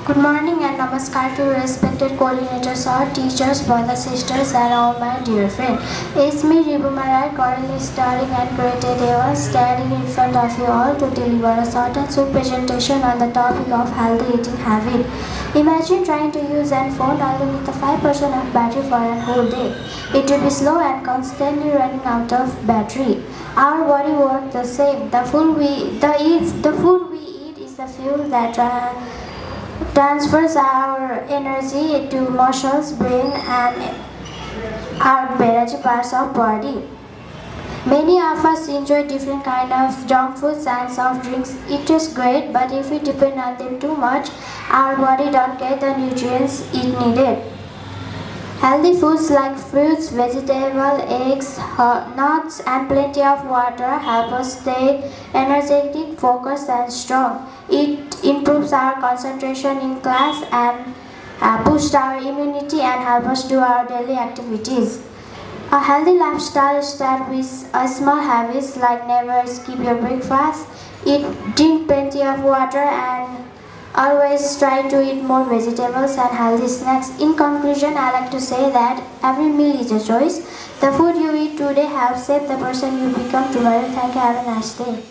Good morning and namaskar to respected coordinators, our teachers, brothers, sisters and all my dear friends. It's me Ribhuma Rai, currently studying at grade 8A1, standing in front of you all to deliver a short and sweet presentation on the topic of healthy eating habit. Imagine trying to use an phone only with a 5% of battery for a whole day. It will be slow and constantly running out of battery. Our body works the same. The food we eat is the fuel that transfers our energy to muscles, brain and our various parts of body. Many of us enjoy different kind of junk foods and soft drinks. It is great, but if we depend on them too much, our body don't get the nutrients it needed. Healthy foods like fruits, vegetables, eggs, nuts and plenty of water help us stay energetic, focused and strong. It improves our concentration in class and boosts our immunity and help us do our daily activities. A healthy lifestyle starts with small habits like never skip your breakfast, drink plenty of water and always try to eat more vegetables and healthy snacks. In conclusion, I like to say that every meal is a choice. The food you eat today helps shape the person you become tomorrow. Thank you. Have a nice day.